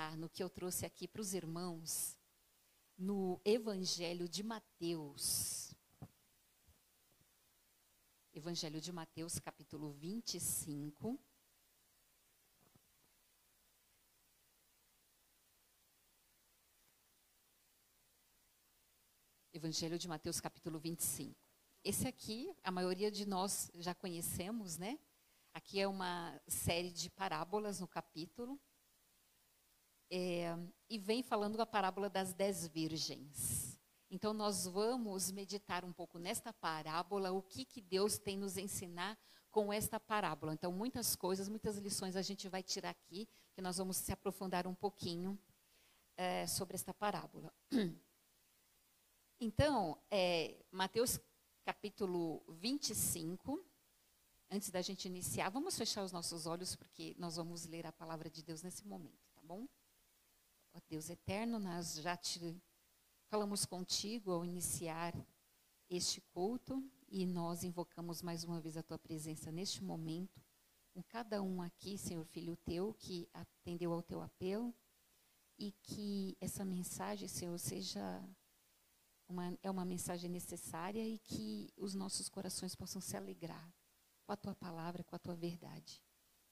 meditar no que eu trouxe aqui para os irmãos, no Evangelho de Mateus. Evangelho de Mateus, capítulo 25. Evangelho de Mateus, capítulo 25. Esse aqui, a maioria de nós já conhecemos, né? Aqui é uma série de parábolas no capítulo. E vem falando da parábola das 10 virgens. Então, nós vamos meditar um pouco nesta parábola, o que Deus tem nos ensinar com esta parábola. Então, muitas coisas, muitas lições a gente vai tirar aqui, que nós vamos se aprofundar um pouquinho sobre esta parábola. Então, Mateus capítulo 25, antes da gente iniciar, vamos fechar os nossos olhos, porque nós vamos ler a palavra de Deus nesse momento, tá bom? Ó Deus eterno, nós já falamos contigo ao iniciar este culto, e nós invocamos mais uma vez a tua presença neste momento, com cada um aqui, Senhor, filho teu, que atendeu ao teu apelo, e que essa mensagem, Senhor, seja uma mensagem necessária e que os nossos corações possam se alegrar com a tua palavra, com a tua verdade.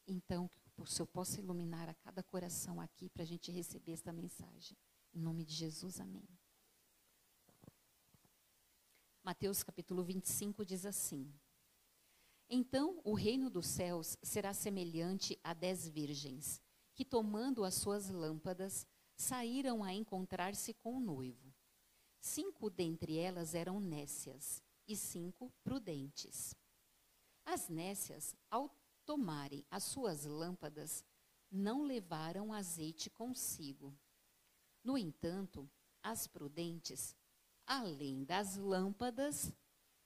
Então, que o Senhor possa iluminar a cada coração aqui para a gente receber esta mensagem. Em nome de Jesus, amém. Mateus capítulo 25 diz assim: Então o reino dos céus será semelhante a 10 virgens, que tomando as suas lâmpadas, saíram a encontrar-se com o noivo. 5 dentre elas eram nécias e 5 prudentes. As nécias, ao tomarem as suas lâmpadas, não levaram azeite consigo. No entanto, as prudentes, além das lâmpadas,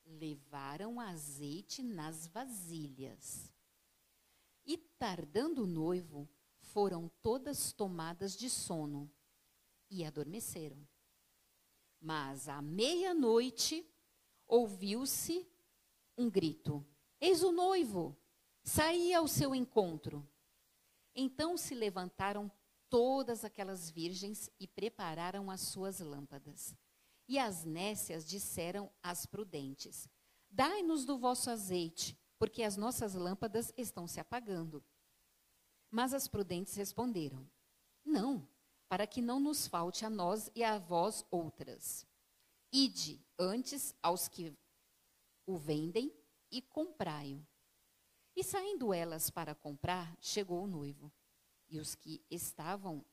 levaram azeite nas vasilhas. E tardando o noivo, foram todas tomadas de sono e adormeceram. Mas à meia-noite ouviu-se um grito: Eis o noivo, saí ao seu encontro. Então se levantaram todas aquelas virgens e prepararam as suas lâmpadas. E as nécias disseram às prudentes: Dai-nos do vosso azeite, porque as nossas lâmpadas estão se apagando. Mas as prudentes responderam: Não, para que não nos falte a nós e a vós outras. Ide antes aos que o vendem e comprai-o. E saindo elas para comprar, chegou o noivo. E as que estavam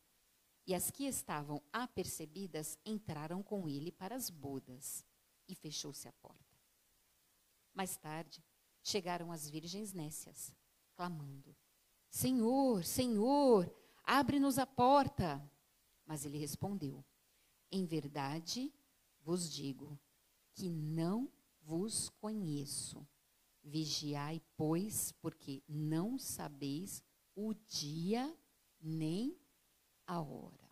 apercebidas entraram com ele para as bodas, e fechou-se a porta. Mais tarde, chegaram as virgens nécias, clamando: Senhor, Senhor, abre-nos a porta. Mas ele respondeu: Em verdade vos digo que não vos conheço. Vigiai, pois, porque não sabeis o dia nem a hora.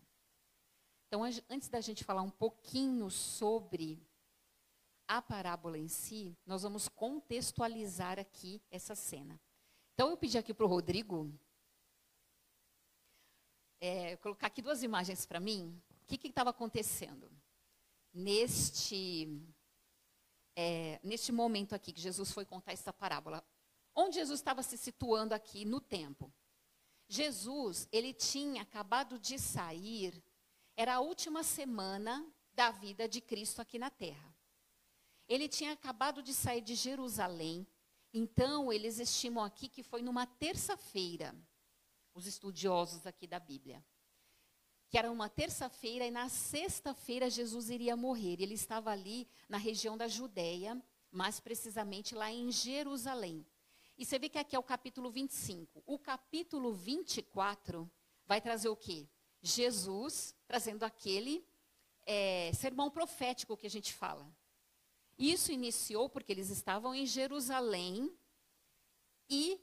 Então, antes da gente falar um pouquinho sobre a parábola em si, nós vamos contextualizar aqui essa cena. Então, eu pedi aqui para o Rodrigo colocar aqui 2 imagens para mim. O que estava acontecendo neste momento aqui que Jesus foi contar essa parábola? Onde Jesus estava se situando aqui no tempo? Jesus, ele tinha acabado de sair, era a última semana da vida de Cristo aqui na terra. Ele tinha acabado de sair de Jerusalém, então eles estimam aqui que foi numa terça-feira, os estudiosos aqui da Bíblia, que era uma terça-feira e na sexta-feira Jesus iria morrer. Ele estava ali na região da Judéia, mais precisamente lá em Jerusalém. E você vê que aqui é o capítulo 25. O capítulo 24 vai trazer o quê? Jesus trazendo aquele sermão profético que a gente fala. Isso iniciou porque eles estavam em Jerusalém e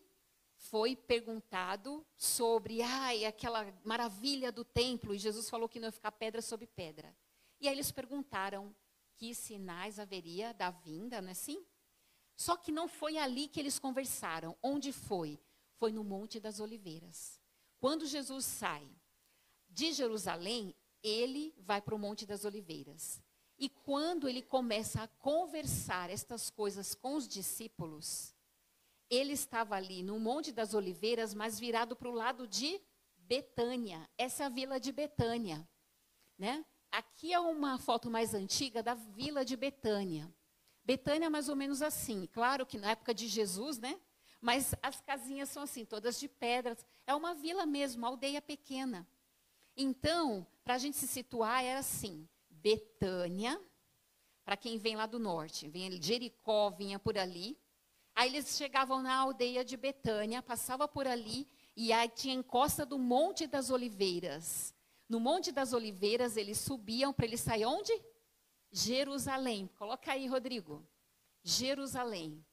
foi perguntado sobre aquela maravilha do templo, e Jesus falou que não ia ficar pedra sobre pedra. E aí eles perguntaram que sinais haveria da vinda, não é assim? Só que não foi ali que eles conversaram. Onde foi? Foi no Monte das Oliveiras. Quando Jesus sai de Jerusalém, ele vai para o Monte das Oliveiras. E quando ele começa a conversar estas coisas com os discípulos, ele estava ali no Monte das Oliveiras, mas virado para o lado de Betânia. Essa é a vila de Betânia, né? Aqui é uma foto mais antiga da vila de Betânia. Betânia é mais ou menos assim. Claro que na época de Jesus, né? Mas as casinhas são assim, todas de pedras. É uma vila mesmo, uma aldeia pequena. Então, para a gente se situar, era assim. Betânia, para quem vem lá do norte. Vem Jericó, vinha por ali. Aí eles chegavam na aldeia de Betânia, passava por ali, e aí tinha a encosta do Monte das Oliveiras. No Monte das Oliveiras, eles subiam para eles sair onde? Jerusalém. Coloca aí, Rodrigo. Jerusalém.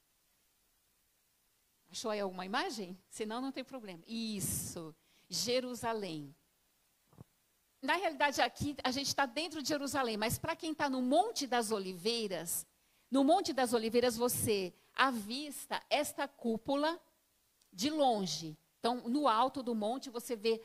Achou aí alguma imagem? Senão, não tem problema. Isso, Jerusalém. Na realidade, aqui a gente está dentro de Jerusalém, mas para quem está no Monte das Oliveiras, no Monte das Oliveiras você avista esta cúpula de longe. Então, no alto do monte você vê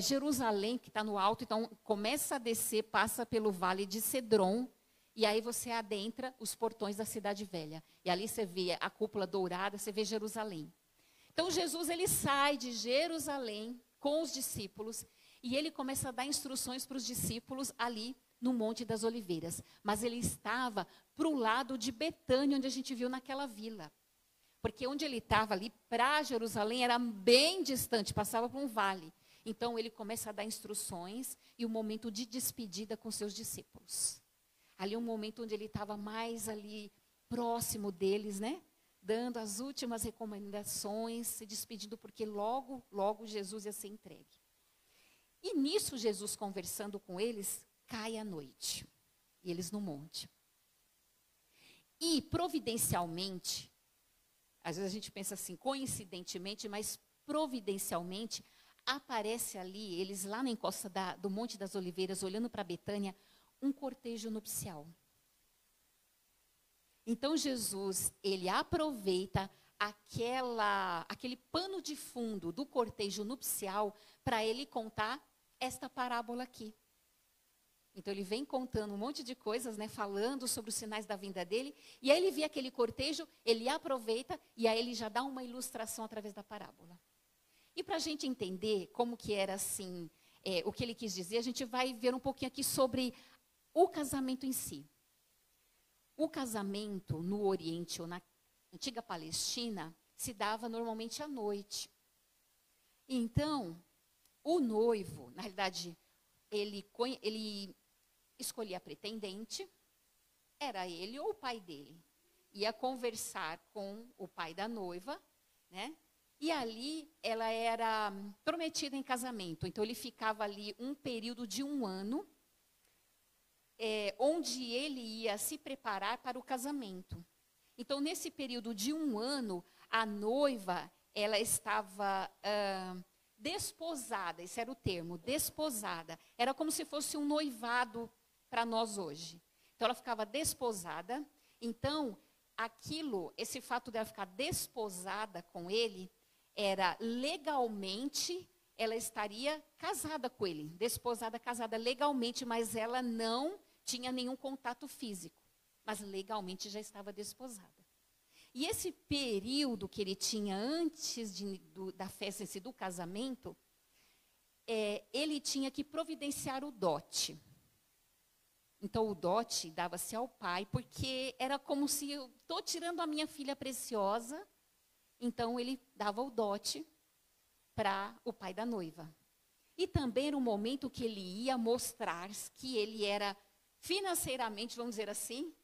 Jerusalém, que está no alto. Então, começa a descer, passa pelo Vale de Cedron, e aí você adentra os portões da Cidade Velha. E ali você vê a cúpula dourada, você vê Jerusalém. Então, Jesus, ele sai de Jerusalém com os discípulos, e ele começa a dar instruções para os discípulos ali no Monte das Oliveiras. Mas ele estava para o lado de Betânia, onde a gente viu naquela vila. Porque onde ele estava ali, para Jerusalém, era bem distante, passava por um vale. Então, ele começa a dar instruções e um momento de despedida com seus discípulos. Ali um momento onde ele estava mais ali próximo deles, né? Dando as últimas recomendações, se despedindo, porque logo, logo Jesus ia ser entregue. E nisso, Jesus conversando com eles, cai a noite. E eles no monte. E providencialmente, às vezes a gente pensa assim, coincidentemente, mas providencialmente, aparece ali, eles lá na encosta do Monte das Oliveiras, olhando para Betânia, um cortejo nupcial. Então Jesus, ele aproveita aquele pano de fundo do cortejo nupcial para ele contar esta parábola aqui. Então ele vem contando um monte de coisas, né, falando sobre os sinais da vinda dele, e aí ele vê aquele cortejo, ele aproveita e aí ele já dá uma ilustração através da parábola. E para a gente entender como que era assim, o que ele quis dizer, a gente vai ver um pouquinho aqui sobre o casamento em si. O casamento no Oriente ou na antiga Palestina se dava normalmente à noite. Então, o noivo, na realidade, ele escolhia a pretendente, era ele ou o pai dele. Ia conversar com o pai da noiva, né? E ali ela era prometida em casamento. Então ele ficava ali um período de 1 ano, onde ele ia se preparar para o casamento. Então nesse período de 1 ano, a noiva, ela estava desposada, esse era o termo, desposada. Era como se fosse um noivado para nós hoje. Então ela ficava desposada. Então esse fato dela ficar desposada com ele, era legalmente, ela estaria casada com ele, desposada, casada legalmente, mas ela não tinha nenhum contato físico, mas legalmente já estava desposada. E esse período que ele tinha antes da festa em si, do casamento, ele tinha que providenciar o dote. Então, o dote dava-se ao pai, porque era como se eu estou tirando a minha filha preciosa. Então, ele dava o dote para o pai da noiva. E também era um momento que ele ia mostrar que ele era financeiramente, vamos dizer assim,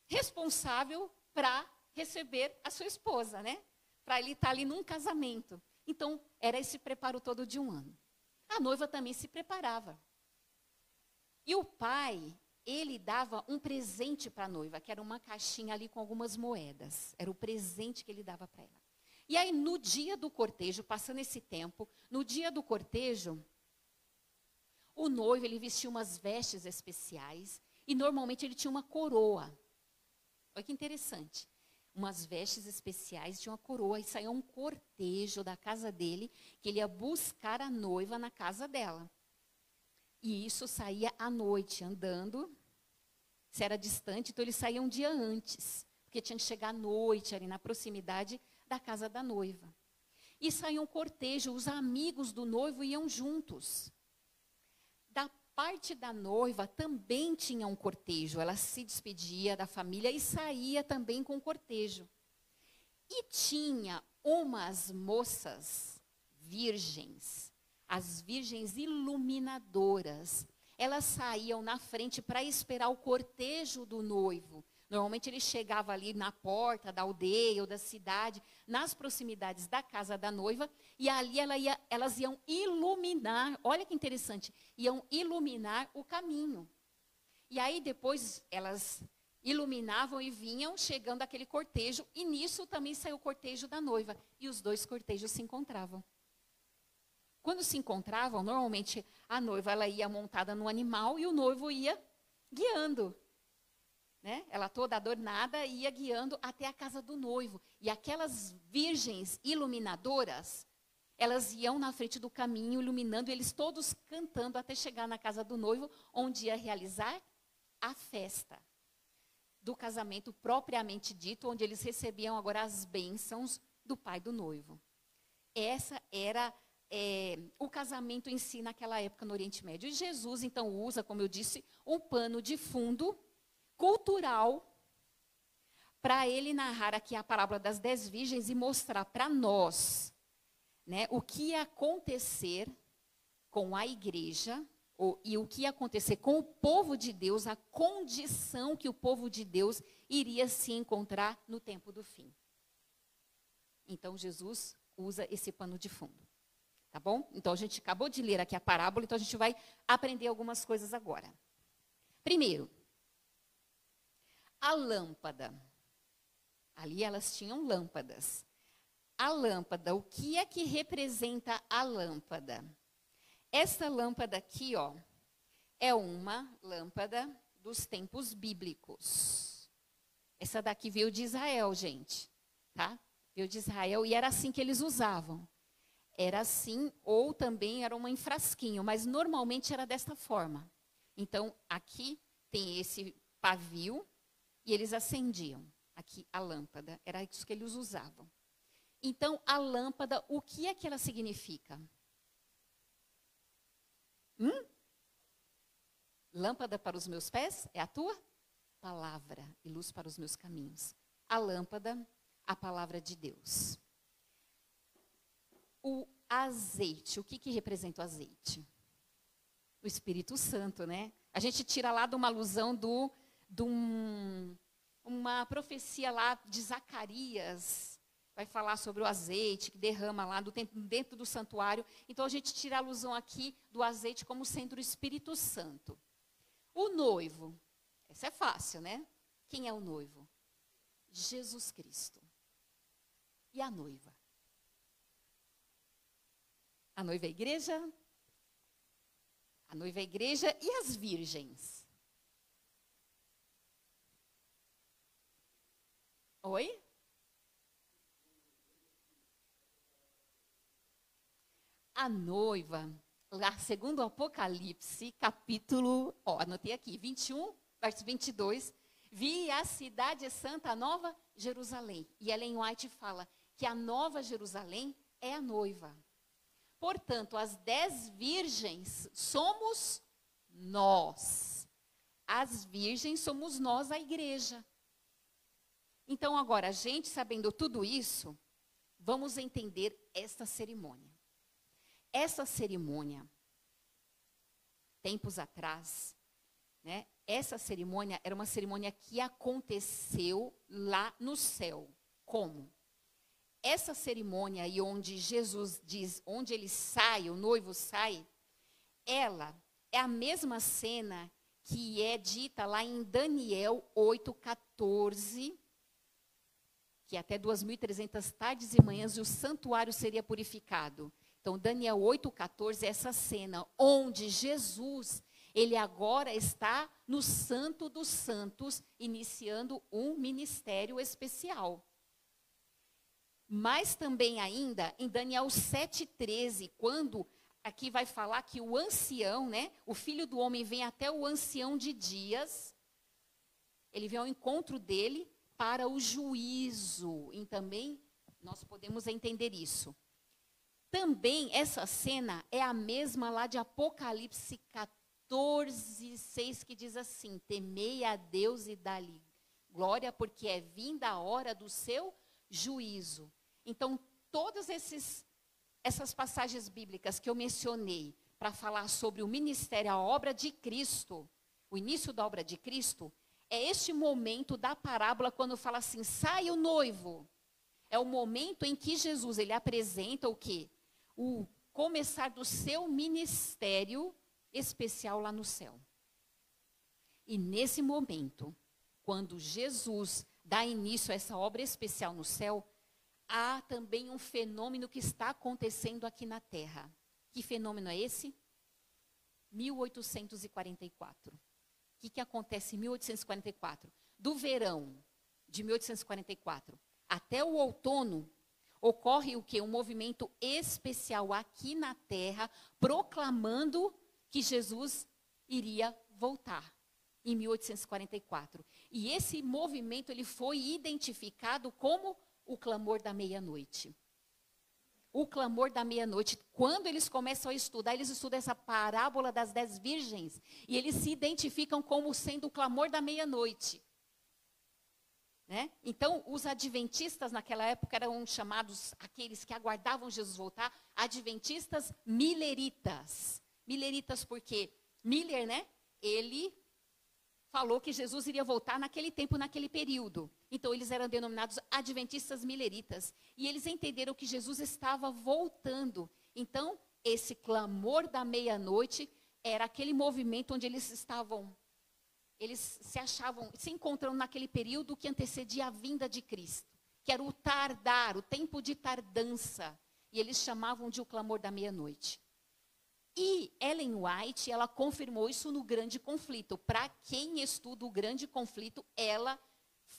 responsável para receber a sua esposa, né? Para ele estar ali num casamento. Então, era esse preparo todo de 1 ano. A noiva também se preparava. E o pai, ele dava um presente para a noiva, que era uma caixinha ali com algumas moedas. Era o presente que ele dava para ela. E aí, no dia do cortejo, passando esse tempo, no dia do cortejo, o noivo, ele vestia umas vestes especiais e normalmente ele tinha uma coroa. Olha que interessante. umas vestes especiais, tinha uma coroa, e saía um cortejo da casa dele, que ele ia buscar a noiva na casa dela. E isso saía à noite, andando. Se era distante, então ele saía um dia antes, porque tinha que chegar à noite, ali na proximidade da casa da noiva. E saía um cortejo, os amigos do noivo iam juntos. Da parte da noiva também tinha um cortejo, ela se despedia da família e saía também com o cortejo. E tinha umas moças virgens, as virgens iluminadoras. Elas saíam na frente para esperar o cortejo do noivo. Normalmente ele chegava ali na porta da aldeia ou da cidade, nas proximidades da casa da noiva, e ali elas iam iluminar, olha que interessante, iam iluminar o caminho. E aí depois elas iluminavam e vinham chegando aquele cortejo, e nisso também saiu o cortejo da noiva, e os dois cortejos se encontravam. Quando se encontravam, normalmente a noiva ela ia montada no animal e o noivo ia guiando. Né? Ela toda adornada ia guiando até a casa do noivo. E aquelas virgens iluminadoras, elas iam na frente do caminho iluminando, e eles todos cantando até chegar na casa do noivo, onde ia realizar a festa do casamento propriamente dito, onde eles recebiam agora as bênçãos do pai do noivo. Essa era o casamento em si naquela época no Oriente Médio. E Jesus, então, usa, como eu disse, um pano de fundo cultural para ele narrar aqui a parábola das 10 virgens e mostrar para nós, né, o que ia acontecer com a igreja e o que ia acontecer com o povo de Deus, a condição que o povo de Deus iria se encontrar no tempo do fim. Então, Jesus usa esse pano de fundo. Tá bom? Então, a gente acabou de ler aqui a parábola, então a gente vai aprender algumas coisas agora. Primeiro, a lâmpada. Ali elas tinham lâmpadas. A lâmpada, o que é que representa a lâmpada? Essa lâmpada aqui, ó, é uma lâmpada dos tempos bíblicos. Essa daqui veio de Israel, gente. Tá? Veio de Israel e era assim que eles usavam. Era assim, ou também era uma em frasquinho, mas normalmente era desta forma. Então, aqui tem esse pavio e eles acendiam. Aqui a lâmpada, era isso que eles usavam. Então, a lâmpada, o que é que ela significa? Lâmpada para os meus pés é a tua palavra e luz para os meus caminhos. A lâmpada, a palavra de Deus. O azeite, o que representa o azeite? O Espírito Santo, né? A gente tira lá de uma alusão uma profecia lá de Zacarias, vai falar sobre o azeite que derrama lá dentro do santuário. Então a gente tira a alusão aqui do azeite como sendo o Espírito Santo. O noivo, essa é fácil, né? Quem é o noivo? Jesus Cristo. E a noiva? A noiva é a igreja? A noiva é a igreja e as virgens? Oi? A noiva, lá segundo o Apocalipse, capítulo, anotei aqui, 21, verso 22, vi a cidade santa, a nova Jerusalém. E Ellen White fala que a nova Jerusalém é a noiva. Portanto, as 10 virgens somos nós. As virgens somos nós, a igreja. Então, agora, a gente sabendo tudo isso, vamos entender esta cerimônia. Essa cerimônia, tempos atrás, né, essa cerimônia era uma cerimônia que aconteceu lá no céu. Como? Essa cerimônia aí onde Jesus diz, onde ele sai, o noivo sai, ela é a mesma cena que é dita lá em Daniel 8:14, que até 2.300 tardes e manhãs e o santuário seria purificado. Então, Daniel 8:14 é essa cena onde Jesus, ele agora está no Santo dos Santos, iniciando um ministério especial. Mas também ainda, em Daniel 7,13, quando aqui vai falar que o ancião, né, o filho do homem vem até o ancião de dias, ele vem ao encontro dele para o juízo. E também nós podemos entender isso. Também essa cena é a mesma lá de Apocalipse 14:6, que diz assim: temei a Deus e dá-lhe glória, porque é vinda a hora do seu juízo. Então, todas essas passagens bíblicas que eu mencionei para falar sobre o ministério, a obra de Cristo, o início da obra de Cristo, é este momento da parábola quando fala assim, sai o noivo. É o momento em que Jesus, ele apresenta o quê? O começar do seu ministério especial lá no céu. E nesse momento, quando Jesus dá início a essa obra especial no céu, há também um fenômeno que está acontecendo aqui na terra. Que fenômeno é esse? 1844. O que acontece em 1844? Do verão de 1844 até o outono, ocorre o quê? Um movimento especial aqui na terra, proclamando que Jesus iria voltar em 1844. E esse movimento ele foi identificado como o clamor da meia-noite. O clamor da meia-noite. Quando eles começam a estudar, eles estudam essa parábola das 10 virgens. E eles se identificam como sendo o clamor da meia-noite. Né? Então, os adventistas naquela época eram chamados, aqueles que aguardavam Jesus voltar, adventistas mileritas. Mileritas porque Miller, né? Ele falou que Jesus iria voltar naquele tempo, naquele período. Então, eles eram denominados adventistas mileritas. E eles entenderam que Jesus estava voltando. Então, esse clamor da meia-noite era aquele movimento onde eles se achavam, se encontrando naquele período que antecedia a vinda de Cristo. Que era o tardar, o tempo de tardança. E eles chamavam de o clamor da meia-noite. E Ellen White, ela confirmou isso no Grande Conflito. Para quem estuda o Grande Conflito, ela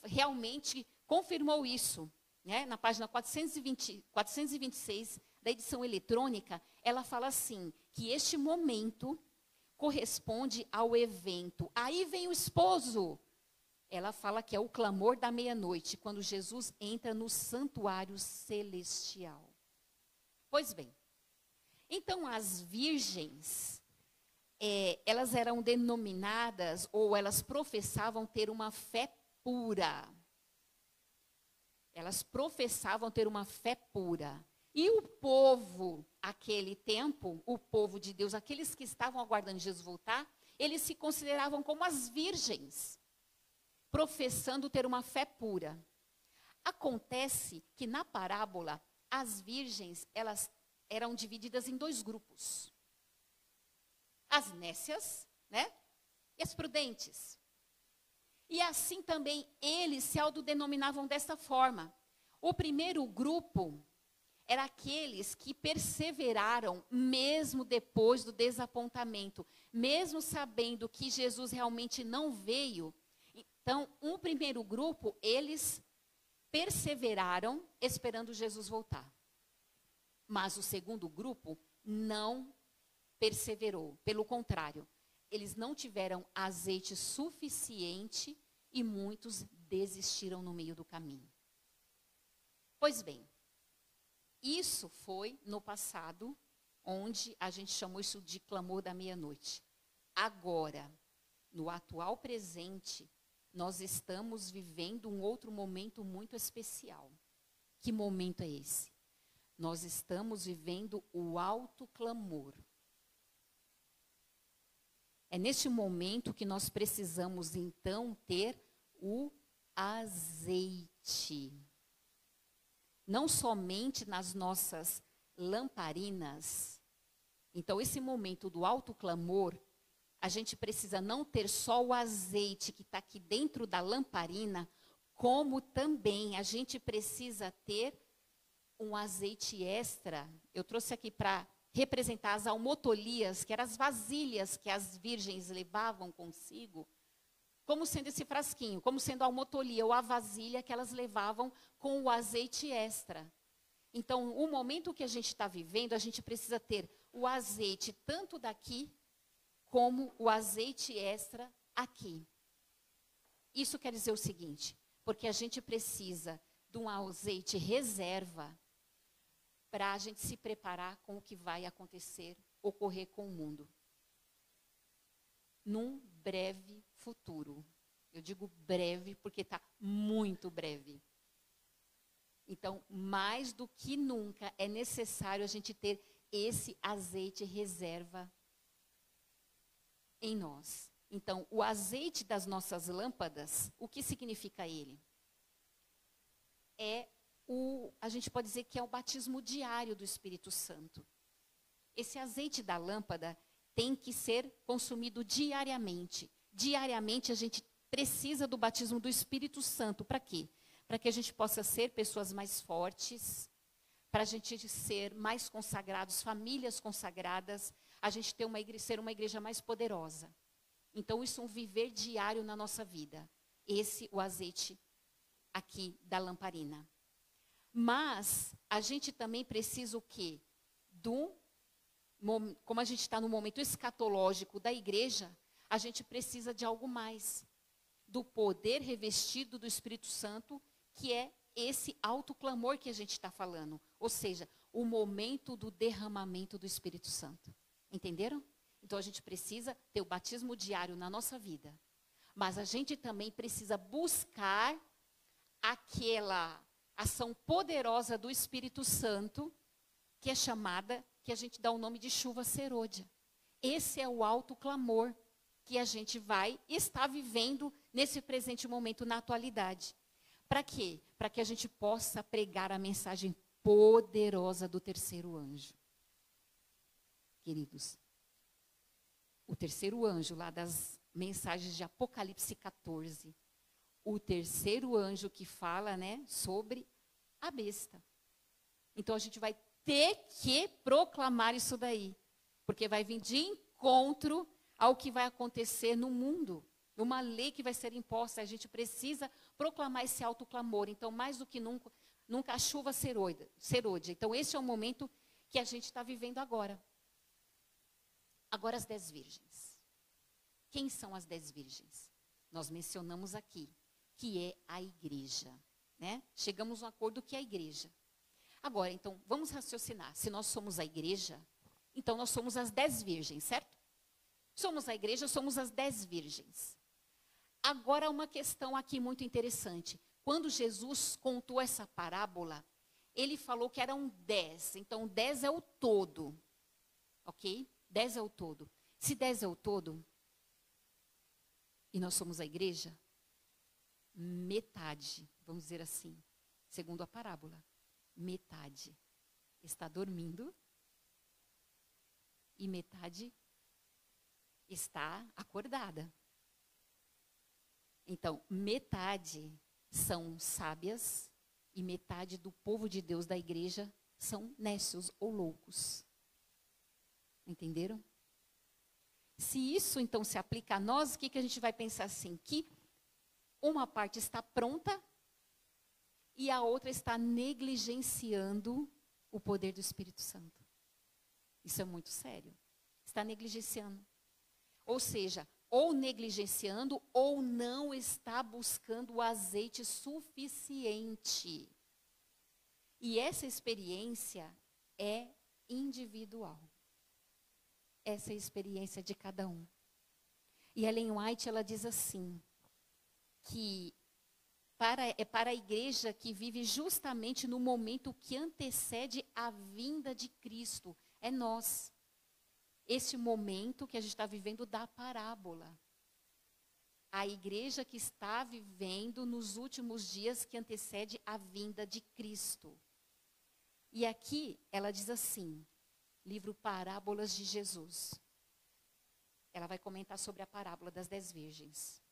realmente confirmou isso. Né? Na página 426 da edição eletrônica, ela fala assim, que este momento corresponde ao evento. Aí vem o esposo. Ela fala que é o clamor da meia-noite, quando Jesus entra no santuário celestial. Pois bem, então as virgens, elas eram denominadas, ou elas professavam ter uma fé pura. Elas professavam ter uma fé pura. E o povo, aquele tempo, o povo de Deus, aqueles que estavam aguardando Jesus voltar, eles se consideravam como as virgens, professando ter uma fé pura. Acontece que na parábola, as virgens, elas eram divididas em 2 grupos. As nécias, né? E as prudentes. E assim também eles se autodenominavam dessa forma. O primeiro grupo era aqueles que perseveraram mesmo depois do desapontamento, mesmo sabendo que Jesus realmente não veio. Então, um primeiro grupo, eles perseveraram esperando Jesus voltar. Mas o segundo grupo não perseverou. Pelo contrário, eles não tiveram azeite suficiente e muitos desistiram no meio do caminho. Pois bem, isso foi no passado, onde a gente chamou isso de clamor da meia-noite. Agora, no atual presente, nós estamos vivendo um outro momento muito especial. Que momento é esse? Nós estamos vivendo o alto clamor. É neste momento que nós precisamos, então, ter o azeite. Não somente nas nossas lamparinas. Então, esse momento do alto clamor, a gente precisa não ter só o azeite que está aqui dentro da lamparina, como também a gente precisa ter um azeite extra. Eu trouxe aqui para representar as almotolias, que eram as vasilhas que as virgens levavam consigo, como sendo esse frasquinho, como sendo a almotolia ou a vasilha que elas levavam com o azeite extra. Então, o momento que a gente está vivendo, a gente precisa ter o azeite tanto daqui, como o azeite extra aqui. Isso quer dizer o seguinte, porque a gente precisa de um azeite reserva para a gente se preparar com o que vai acontecer, ocorrer com o mundo. Num breve futuro. Eu digo breve porque está muito breve. Então, mais do que nunca, é necessário a gente ter esse azeite reserva em nós. Então, o azeite das nossas lâmpadas, o que significa ele? A gente pode dizer que é o batismo diário do Espírito Santo. Esse azeite da lâmpada tem que ser consumido diariamente. Diariamente a gente precisa do batismo do Espírito Santo. Para quê? Para que a gente possa ser pessoas mais fortes, para a gente ser mais consagrados, famílias consagradas, a gente ter ser uma igreja mais poderosa. Então, isso é um viver diário na nossa vida. O azeite aqui da lamparina. Mas, a gente também precisa o quê? Como a gente está no momento escatológico da igreja, a gente precisa de algo mais. Do poder revestido do Espírito Santo, que é esse alto clamor que a gente está falando. Ou seja, o momento do derramamento do Espírito Santo. Entenderam? Então, a gente precisa ter o batismo diário na nossa vida. Mas a gente também precisa buscar aquela ação poderosa do Espírito Santo, que é chamada, que a gente dá o nome de chuva serôdia. Esse é o alto clamor que a gente vai estar vivendo nesse presente momento, na atualidade. Para quê? Para que a gente possa pregar a mensagem poderosa do terceiro anjo. Queridos, o terceiro anjo, lá das mensagens de Apocalipse 14, o terceiro anjo que fala, né, sobre a besta. Então, a gente vai ter que proclamar isso daí, porque vai vir de encontro ao que vai acontecer no mundo, uma lei que vai ser imposta. A gente precisa proclamar esse alto clamor. Então, mais do que nunca a chuva serôdia. Então, esse é o momento que a gente está vivendo agora. Agora, as 10 virgens. Quem são as 10 virgens? Nós mencionamos aqui, que é a igreja. Né? Chegamos a um acordo que é a igreja. Agora, então, vamos raciocinar. Se nós somos a igreja, então nós somos as 10 virgens, certo? Somos a igreja, somos as 10 virgens. Agora, uma questão aqui muito interessante. Quando Jesus contou essa parábola, ele falou que eram 10. Então, 10 é o todo. Ok? 10 é o todo. Se 10 é o todo, e nós somos a igreja, metade, vamos dizer assim, segundo a parábola, metade está dormindo e metade está acordada. Então, metade são sábias e metade do povo de Deus da igreja são nécios ou loucos. Entenderam? Se isso, então, se aplica a nós, o que a gente vai pensar assim? Que uma parte está pronta e a outra está negligenciando o poder do Espírito Santo. Isso é muito sério. Está negligenciando. Ou seja, ou negligenciando ou não está buscando o azeite suficiente. E essa experiência é individual. Essa é a experiência de cada um. E Ellen White, ela diz assim, que é para a igreja que vive justamente no momento que antecede a vinda de Cristo. É nós. Esse momento que a gente está vivendo da parábola. A igreja que está vivendo nos últimos dias que antecede a vinda de Cristo. E aqui ela diz assim, livro Parábolas de Jesus. Ela vai comentar sobre a parábola das 10 virgens.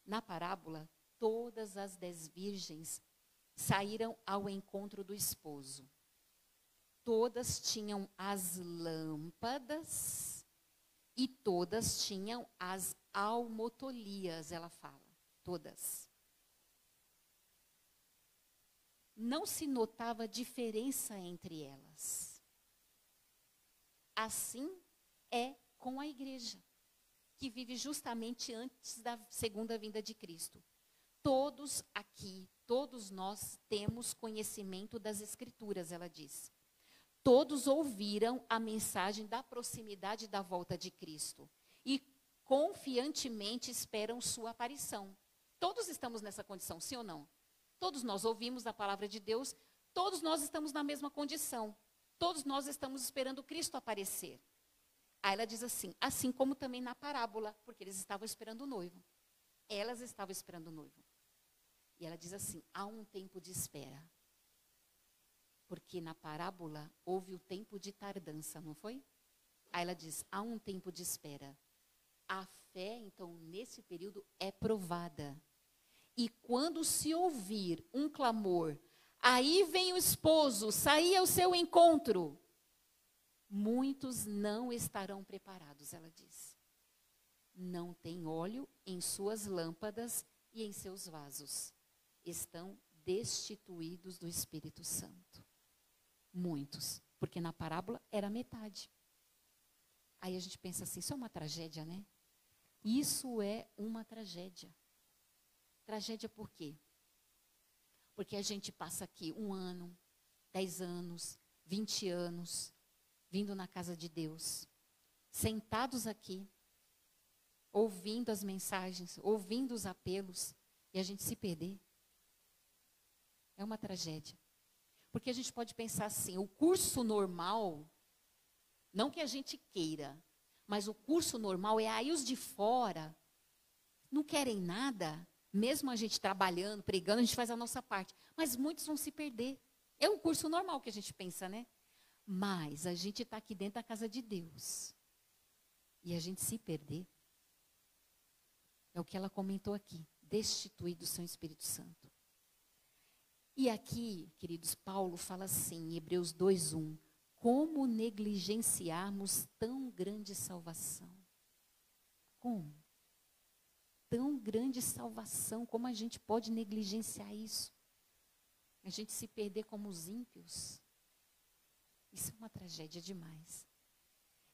Na parábola, todas as 10 virgens saíram ao encontro do esposo. todas tinham as lâmpadas e todas tinham as almotolias, ela fala. Todas. Não se notava diferença entre elas. Assim é com a igreja, que vive justamente antes da segunda vinda de Cristo. Todos aqui, todos nós temos conhecimento das Escrituras, ela diz. Todos ouviram a mensagem da proximidade da volta de Cristo e confiantemente esperam sua aparição. Todos estamos nessa condição, sim ou não? Todos nós ouvimos a palavra de Deus, todos nós estamos na mesma condição. Todos nós estamos esperando Cristo aparecer. Aí ela diz assim como também na parábola, porque eles estavam esperando o noivo. Elas estavam esperando o noivo. E ela diz assim, há um tempo de espera. Porque na parábola houve o tempo de tardança, não foi? Aí ela diz, há um tempo de espera. A fé, então, nesse período é provada. E quando se ouvir um clamor, aí vem o esposo, sair ao seu encontro, muitos não estarão preparados, ela diz. Não tem óleo em suas lâmpadas e em seus vasos. Estão destituídos do Espírito Santo. Muitos, porque na parábola era metade. Aí a gente pensa assim, isso é uma tragédia, né? Isso é uma tragédia. Tragédia por quê? Porque a gente passa aqui 1 ano, 10 anos, 20 anos, vindo na casa de Deus, sentados aqui, ouvindo as mensagens, ouvindo os apelos, e a gente se perder. É uma tragédia. Porque a gente pode pensar assim, o curso normal, não que a gente queira, mas o curso normal é aí os de fora, não querem nada, mesmo a gente trabalhando, pregando, a gente faz a nossa parte. Mas muitos vão se perder. É um curso normal que a gente pensa, né? Mas a gente está aqui dentro da casa de Deus. E a gente se perder. É o que ela comentou aqui. Destituir do seu Espírito Santo. E aqui, queridos, Paulo fala assim, em Hebreus 2:1. Como negligenciarmos tão grande salvação? Como? Tão grande salvação, como a gente pode negligenciar isso? A gente se perder como os ímpios? Isso é uma tragédia demais.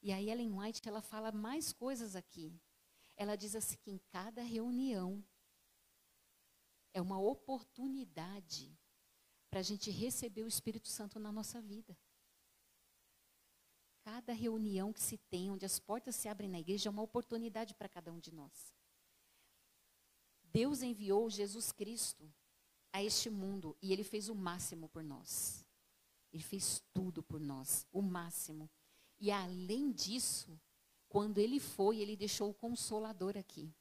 E aí Ellen White, ela fala mais coisas aqui. Ela diz assim que em cada reunião é uma oportunidade para a gente receber o Espírito Santo na nossa vida. Cada reunião que se tem, onde as portas se abrem na igreja, é uma oportunidade para cada um de nós. Deus enviou Jesus Cristo a este mundo e Ele fez o máximo por nós. Ele fez tudo por nós, o máximo. E além disso, quando Ele foi, Ele deixou o Consolador aqui.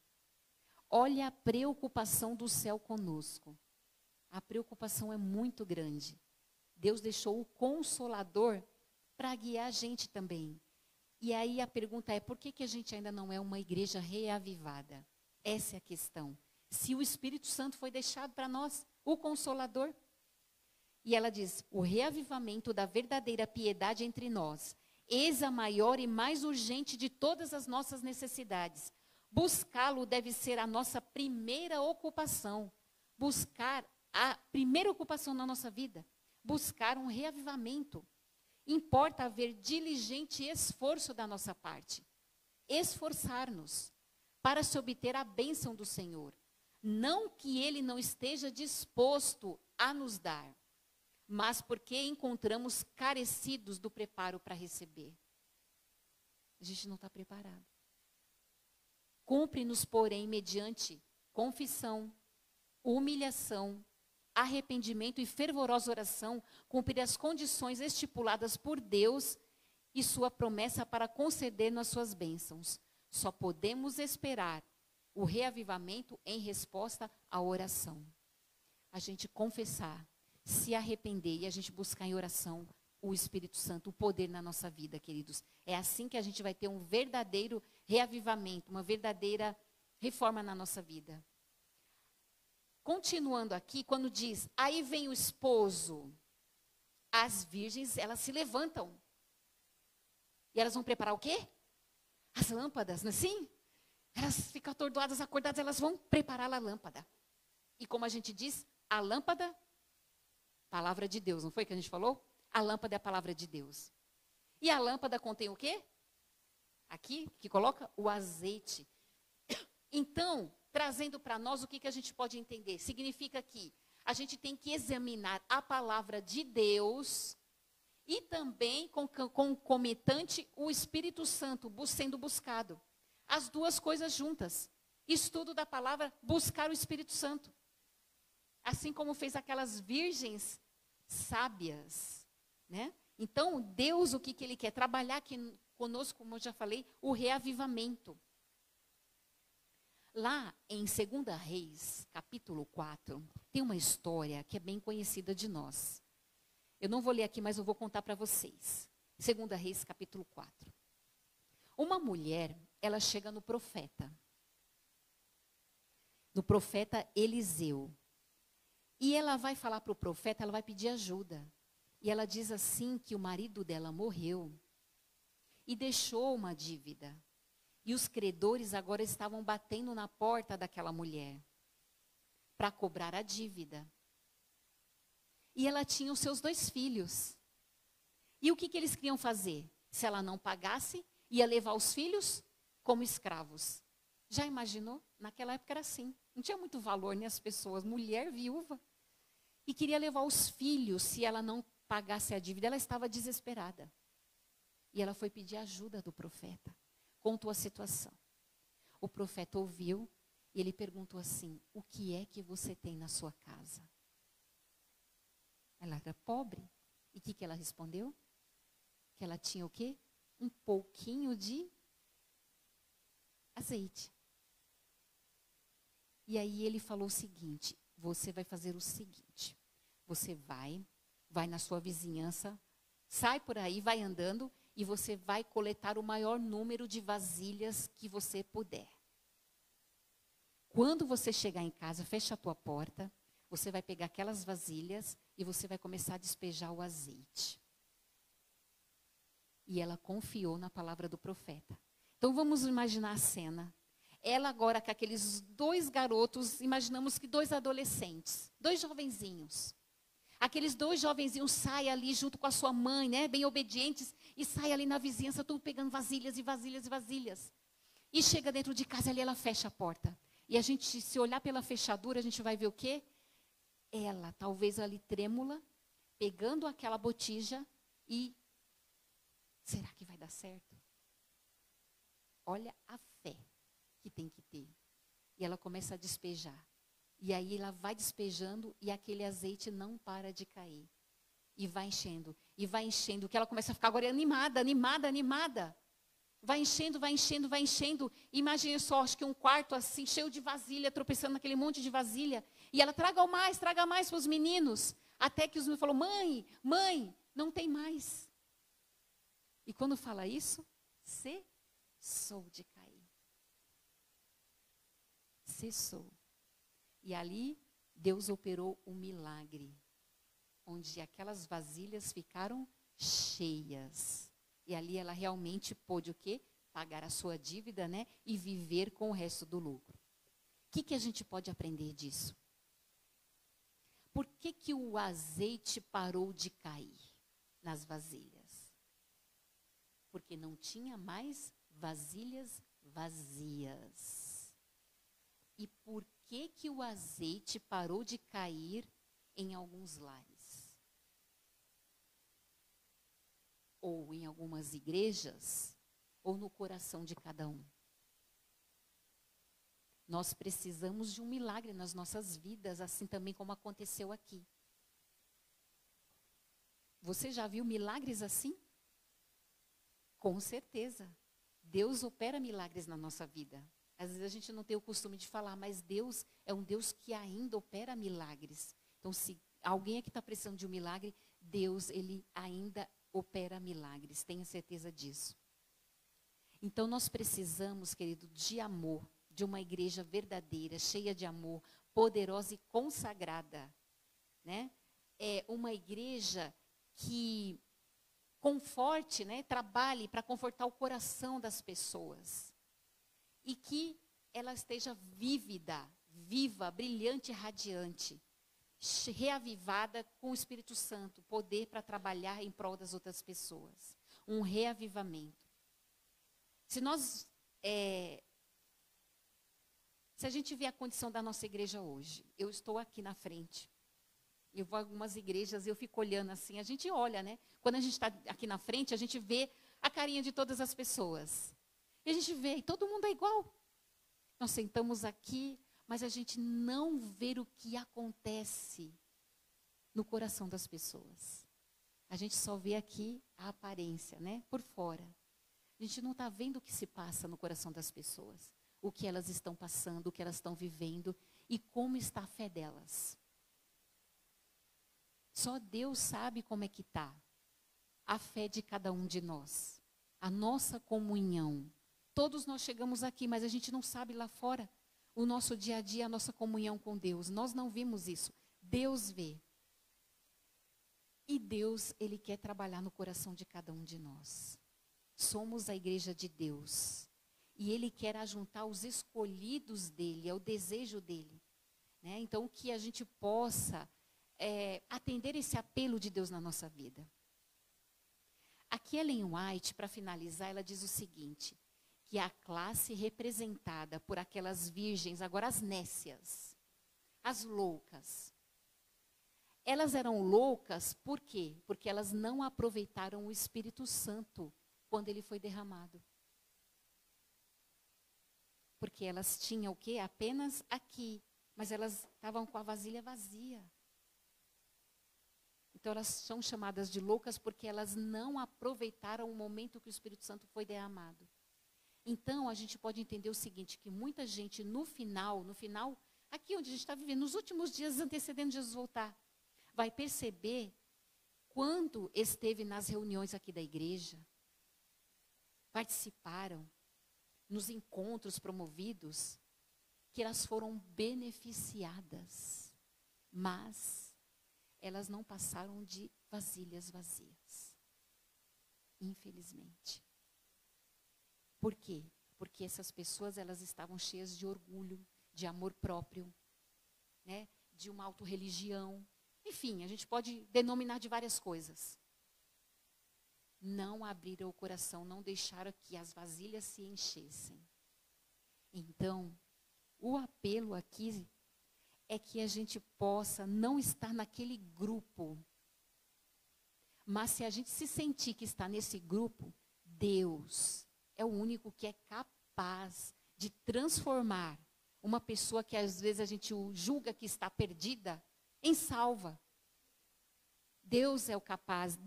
Olha a preocupação do céu conosco. A preocupação é muito grande. Deus deixou o Consolador para guiar a gente também. E aí a pergunta é, por que a gente ainda não é uma igreja reavivada? Essa é a questão. Se o Espírito Santo foi deixado para nós, o Consolador. E ela diz, o reavivamento da verdadeira piedade entre nós, eis a maior e mais urgente de todas as nossas necessidades. Buscá-lo deve ser a nossa primeira ocupação. Buscar a primeira ocupação na nossa vida. Buscar um reavivamento. Importa haver diligente esforço da nossa parte. Esforçar-nos para se obter a bênção do Senhor. Não que Ele não esteja disposto a nos dar, mas porque encontramos carecidos do preparo para receber. A gente não está preparado. Cumpre-nos, porém, mediante confissão, humilhação, arrependimento e fervorosa oração, cumprir as condições estipuladas por Deus e sua promessa para conceder-nos as suas bênçãos. Só podemos esperar o reavivamento em resposta à oração. A gente confessar, se arrepender e a gente buscar em oração o Espírito Santo, o poder na nossa vida, queridos. É assim que a gente vai ter um verdadeiro reavivamento, uma verdadeira reforma na nossa vida. Continuando aqui, quando diz, aí vem o esposo, as virgens, elas se levantam. E elas vão preparar o quê? As lâmpadas, não é assim? Elas ficam atordoadas, acordadas, elas vão preparar a lâmpada. E como a gente diz, a lâmpada, palavra de Deus, não foi que a gente falou? A lâmpada é a palavra de Deus. E a lâmpada contém o quê? Aqui, que coloca o azeite. Então, trazendo para nós o que a gente pode entender. Significa que a gente tem que examinar a palavra de Deus e também, concomitante, o Espírito Santo sendo buscado. As duas coisas juntas. Estudo da palavra, buscar o Espírito Santo. Assim como fez aquelas virgens sábias, né? Então, Deus, o que Ele quer? Trabalhar aqui conosco, como eu já falei, o reavivamento. Lá em 2 Reis, capítulo 4, tem uma história que é bem conhecida de nós. Eu não vou ler aqui, mas eu vou contar para vocês. 2 Reis, capítulo 4. Uma mulher, ela chega no profeta Eliseu. E ela vai falar para o profeta, ela vai pedir ajuda. E ela diz assim que o marido dela morreu e deixou uma dívida. E os credores agora estavam batendo na porta daquela mulher para cobrar a dívida. E ela tinha os seus 2 filhos. E o que eles queriam fazer? Se ela não pagasse, ia levar os filhos como escravos. Já imaginou? Naquela época era assim. Não tinha muito valor, né, as pessoas. Mulher viúva. E queria levar os filhos se ela não pagasse a dívida. Ela estava desesperada. E ela foi pedir ajuda do profeta. Contou a situação. O profeta ouviu e ele perguntou assim: o que é que você tem na sua casa? Ela era pobre. E o que ela respondeu? Que ela tinha o quê? Um pouquinho de azeite. E aí ele falou o seguinte: você vai fazer o seguinte. Você vai na sua vizinhança, sai por aí, vai andando, e você vai coletar o maior número de vasilhas que você puder. Quando você chegar em casa, fecha a tua porta, você vai pegar aquelas vasilhas e você vai começar a despejar o azeite. E ela confiou na palavra do profeta. Então vamos imaginar a cena. Ela agora com aqueles 2 garotos, imaginamos que 2 adolescentes, 2 jovenzinhos. Aqueles 2 jovenzinhos saem ali junto com a sua mãe, né, bem obedientes, e saem ali na vizinhança, tudo pegando vasilhas e vasilhas e vasilhas. E chega dentro de casa ali, ela fecha a porta. E a gente, se olhar pela fechadura, a gente vai ver o quê? Ela, talvez ali trêmula, pegando aquela botija e... será que vai dar certo? Olha a fé que tem que ter. E ela começa a despejar. E aí ela vai despejando e aquele azeite não para de cair. E vai enchendo, que ela começa a ficar agora animada. Vai enchendo. Imagine só, acho que um quarto assim, cheio de vasilha, tropeçando naquele monte de vasilha. E ela traga mais para os meninos. Até que os meninos falaram: mãe, não tem mais. E quando fala isso, cessou de cair. Cessou. E ali, Deus operou um milagre, onde aquelas vasilhas ficaram cheias. E ali ela realmente pôde o quê? Pagar a sua dívida, né? E viver com o resto do lucro. O que a gente pode aprender disso? Por que o azeite parou de cair nas vasilhas? Porque não tinha mais vasilhas vazias. E por que o azeite parou de cair em alguns lares? Ou em algumas igrejas, ou no coração de cada um? Nós precisamos de um milagre nas nossas vidas, assim também como aconteceu aqui. Você já viu milagres assim? Com certeza. Deus opera milagres na nossa vida. Às vezes a gente não tem o costume de falar, mas Deus é um Deus que ainda opera milagres. Então, se alguém aqui está precisando de um milagre, Deus, Ele ainda opera milagres. Tenha certeza disso. Então, nós precisamos, querido, de amor, de uma igreja verdadeira, cheia de amor, poderosa e consagrada. Né? É uma igreja que conforte, né, trabalhe para confortar o coração das pessoas. E que ela esteja vívida, viva, brilhante e radiante, reavivada com o Espírito Santo, poder para trabalhar em prol das outras pessoas. Um reavivamento. Se a gente vê a condição da nossa igreja hoje, eu estou aqui na frente, eu vou a algumas igrejas e eu fico olhando assim, a gente olha, né? Quando a gente está aqui na frente, a gente vê a carinha de todas as pessoas. E a gente vê, e todo mundo é igual. Nós sentamos aqui, mas a gente não vê o que acontece no coração das pessoas. A gente só vê aqui a aparência, né? Por fora. A gente não está vendo o que se passa no coração das pessoas. O que elas estão passando, o que elas estão vivendo e como está a fé delas. Só Deus sabe como é que está a fé de cada um de nós. A nossa comunhão. Todos nós chegamos aqui, mas a gente não sabe lá fora o nosso dia a dia, a nossa comunhão com Deus. Nós não vimos isso. Deus vê. E Deus, Ele quer trabalhar no coração de cada um de nós. Somos a igreja de Deus. E Ele quer ajuntar os escolhidos dEle, é o desejo dEle. Né? Então, que a gente possa atender esse apelo de Deus na nossa vida. Aqui Ellen White, para finalizar, ela diz o seguinte, que a classe representada por aquelas virgens, agora as nécias, as loucas, elas eram loucas por quê? Porque elas não aproveitaram o Espírito Santo quando ele foi derramado. Porque elas tinham o quê? Apenas aqui, mas elas estavam com a vasilha vazia. Então elas são chamadas de loucas porque elas não aproveitaram o momento que o Espírito Santo foi derramado. Então a gente pode entender o seguinte, que muita gente no final, aqui onde a gente está vivendo, nos últimos dias antecedendo Jesus voltar, vai perceber quando esteve nas reuniões aqui da igreja, participaram nos encontros promovidos, que elas foram beneficiadas, mas elas não passaram de vasilhas vazias. Infelizmente. Por quê? Porque essas pessoas, elas estavam cheias de orgulho, de amor próprio, né? De uma autorreligião. Enfim, a gente pode denominar de várias coisas. Não abriram o coração, não deixaram que as vasilhas se enchessem. Então, o apelo aqui é que a gente possa não estar naquele grupo. Mas se a gente se sentir que está nesse grupo, Deus é o único que é capaz de transformar uma pessoa que às vezes a gente julga que está perdida em salva. Deus é capaz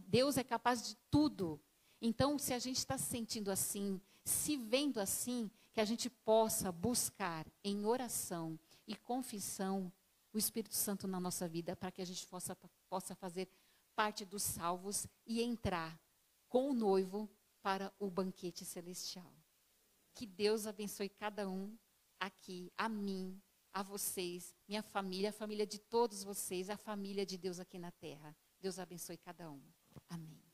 de tudo. Então, se a gente está se sentindo assim, se vendo assim, que a gente possa buscar em oração e confissão o Espírito Santo na nossa vida, para que a gente possa fazer parte dos salvos e entrar com o noivo para o banquete celestial. Que Deus abençoe cada um aqui, a mim, a vocês, minha família, a família de todos vocês, a família de Deus aqui na terra. Deus abençoe cada um. Amém.